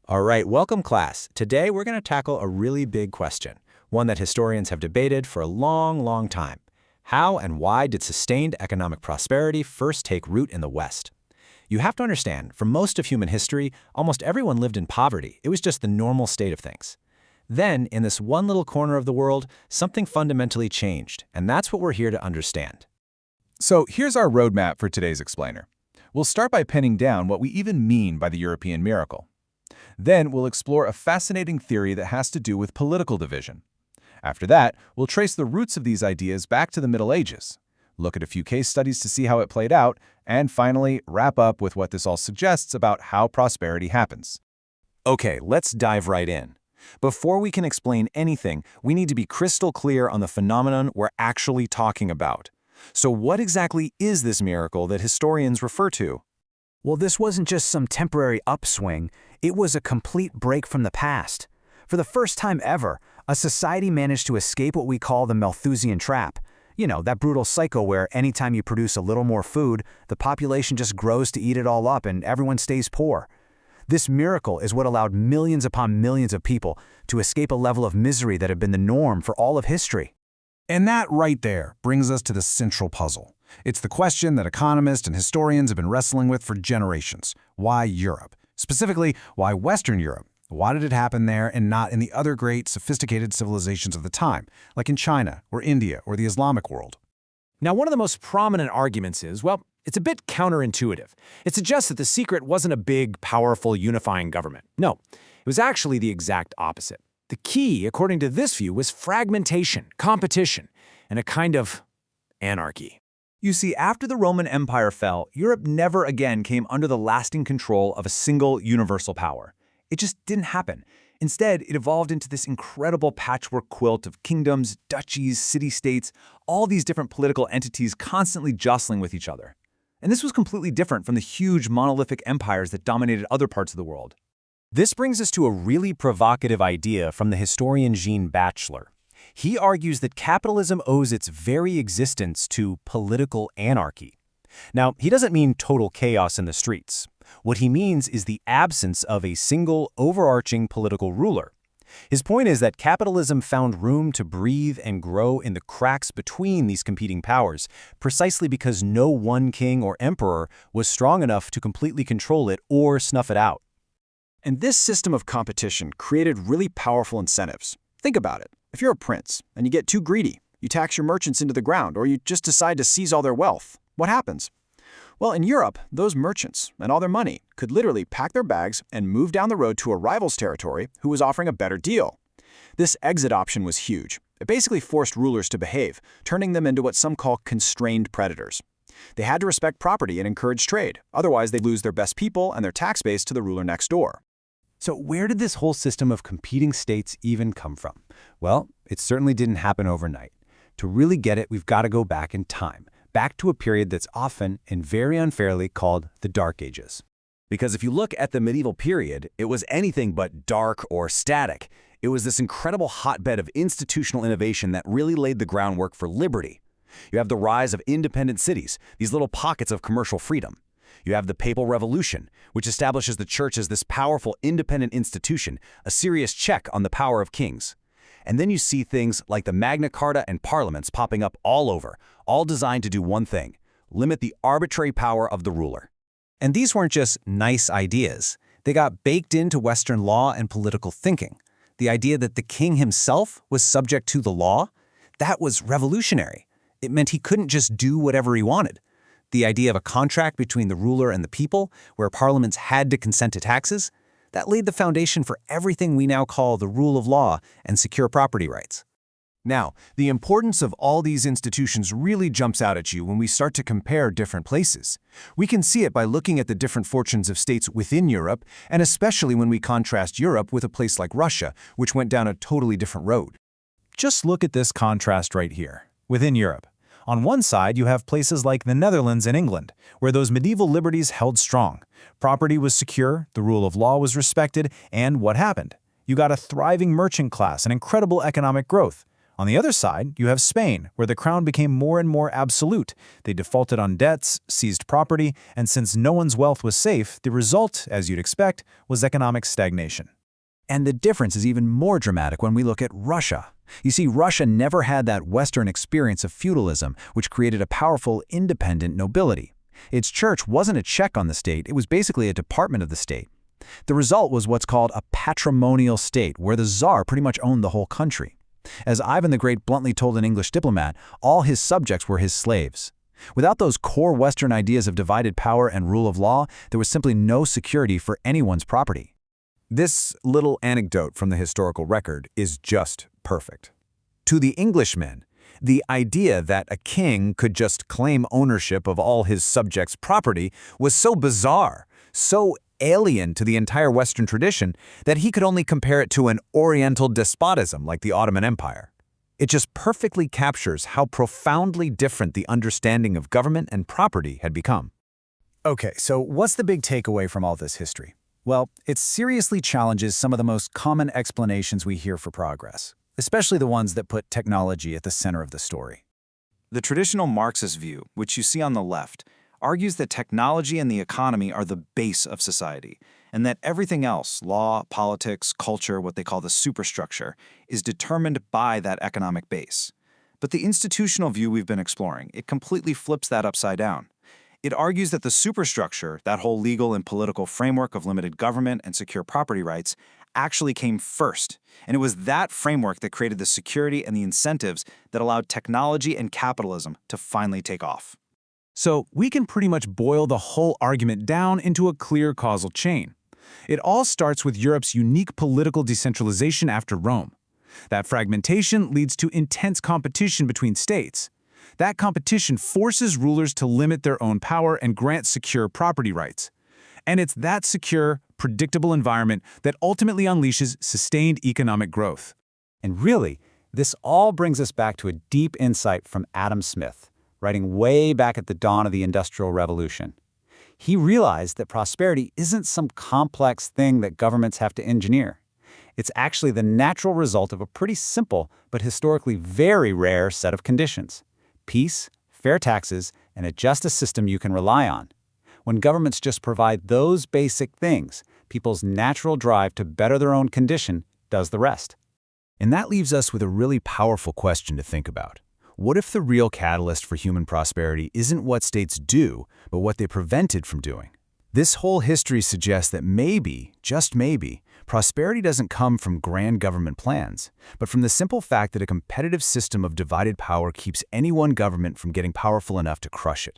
All right, welcome class. Today we're going to tackle a really big question, one that historians have debated for a long, long time. How and why did sustained economic prosperity first take root in the West? You have to understand, for most of human history, almost everyone lived in poverty. It was just the normal state of things. Then, in this one little corner of the world, something fundamentally changed, and that's what we're here to understand. So here's our roadmap for today's explainer. We'll start by pinning down what we even mean by the European miracle. Then we'll explore a fascinating theory that has to do with political division. After that, we'll trace the roots of these ideas back to the Middle Ages, look at a few case studies to see how it played out, and finally wrap up with what this all suggests about how prosperity happens. Okay, let's dive right in. Before we can explain anything, we need to be crystal clear on the phenomenon we're actually talking about. So what exactly is this miracle that historians refer to? Well, this wasn't just some temporary upswing, it was a complete break from the past. For the first time ever, a society managed to escape what we call the Malthusian trap. You know, that brutal cycle where anytime you produce a little more food, the population just grows to eat it all up and everyone stays poor. This miracle is what allowed millions upon millions of people to escape a level of misery that had been the norm for all of history. And that right there brings us to the central puzzle. It's the question that economists and historians have been wrestling with for generations. Why Europe? Specifically, why Western Europe? Why did it happen there and not in the other great, sophisticated civilizations of the time, like in China or India or the Islamic world? Now, one of the most prominent arguments is, well, it's a bit counterintuitive. It suggests that the secret wasn't a big, powerful, unifying government. No, it was actually the exact opposite. The key, according to this view, was fragmentation, competition, and a kind of anarchy. You see, after the Roman Empire fell, Europe never again came under the lasting control of a single universal power. It just didn't happen. Instead, it evolved into this incredible patchwork quilt of kingdoms, duchies, city-states, all these different political entities constantly jostling with each other. And this was completely different from the huge monolithic empires that dominated other parts of the world. This brings us to a really provocative idea from the historian Jean Batchelor. He argues that capitalism owes its very existence to political anarchy. Now, he doesn't mean total chaos in the streets. What he means is the absence of a single, overarching political ruler. His point is that capitalism found room to breathe and grow in the cracks between these competing powers, precisely because no one king or emperor was strong enough to completely control it or snuff it out. And this system of competition created really powerful incentives. Think about it. If you're a prince and you get too greedy, you tax your merchants into the ground, or you just decide to seize all their wealth, what happens? Well, in Europe, those merchants and all their money could literally pack their bags and move down the road to a rival's territory who was offering a better deal. This exit option was huge. It basically forced rulers to behave, turning them into what some call constrained predators. They had to respect property and encourage trade, otherwise they'd lose their best people and their tax base to the ruler next door. So where did this whole system of competing states even come from? Well, it certainly didn't happen overnight. To really get it, we've got to go back in time, back to a period that's often and very unfairly called the Dark Ages. Because if you look at the medieval period, it was anything but dark or static. It was this incredible hotbed of institutional innovation that really laid the groundwork for liberty. You have the rise of independent cities, these little pockets of commercial freedom. You have the Papal Revolution, which establishes the church as this powerful independent institution, a serious check on the power of kings. And then you see things like the Magna Carta and parliaments popping up all over, all designed to do one thing: limit the arbitrary power of the ruler. And these weren't just nice ideas. They got baked into Western law and political thinking. The idea that the king himself was subject to the law, that was revolutionary. It meant he couldn't just do whatever he wanted. The idea of a contract between the ruler and the people, where parliaments had to consent to taxes, that laid the foundation for everything we now call the rule of law and secure property rights. Now, the importance of all these institutions really jumps out at you when we start to compare different places. We can see it by looking at the different fortunes of states within Europe, and especially when we contrast Europe with a place like Russia, which went down a totally different road. Just look at this contrast right here. Within Europe, on one side you have places like the Netherlands and England, where those medieval liberties held strong. Property was secure, the rule of law was respected, and what happened? You got a thriving merchant class and incredible economic growth. On the other side, you have Spain, where the crown became more and more absolute. They defaulted on debts, seized property, and since no one's wealth was safe, the result, as you'd expect, was economic stagnation. And the difference is even more dramatic when we look at Russia. You see, Russia never had that Western experience of feudalism, which created a powerful, independent nobility. Its church wasn't a check on the state, it was basically a department of the state. The result was what's called a patrimonial state, where the Tsar pretty much owned the whole country. As Ivan the Great bluntly told an English diplomat, all his subjects were his slaves. Without those core Western ideas of divided power and rule of law, there was simply no security for anyone's property. This little anecdote from the historical record is just perfect. To the Englishmen, the idea that a king could just claim ownership of all his subjects' property was so bizarre, so alien to the entire Western tradition, that he could only compare it to an Oriental despotism like the Ottoman Empire. It just perfectly captures how profoundly different the understanding of government and property had become. Okay, so what's the big takeaway from all this history? Well, it seriously challenges some of the most common explanations we hear for progress, especially the ones that put technology at the center of the story. The traditional Marxist view, which you see on the left, argues that technology and the economy are the base of society, and that everything else, law, politics, culture, what they call the superstructure, is determined by that economic base. But the institutional view we've been exploring, it completely flips that upside down. It argues that the superstructure, that whole legal and political framework of limited government and secure property rights, actually came first. And it was that framework that created the security and the incentives that allowed technology and capitalism to finally take off. So we can pretty much boil the whole argument down into a clear causal chain. It all starts with Europe's unique political decentralization after Rome. That fragmentation leads to intense competition between states. That competition forces rulers to limit their own power and grant secure property rights. And it's that secure, predictable environment that ultimately unleashes sustained economic growth. And really, this all brings us back to a deep insight from Adam Smith, writing way back at the dawn of the Industrial Revolution. He realized that prosperity isn't some complex thing that governments have to engineer. It's actually the natural result of a pretty simple but historically very rare set of conditions: peace, fair taxes, and a justice system you can rely on. When governments just provide those basic things, people's natural drive to better their own condition does the rest. And that leaves us with a really powerful question to think about. What if the real catalyst for human prosperity isn't what states do, but what they prevented from doing? This whole history suggests that maybe, just maybe, prosperity doesn't come from grand government plans, but from the simple fact that a competitive system of divided power keeps any one government from getting powerful enough to crush it.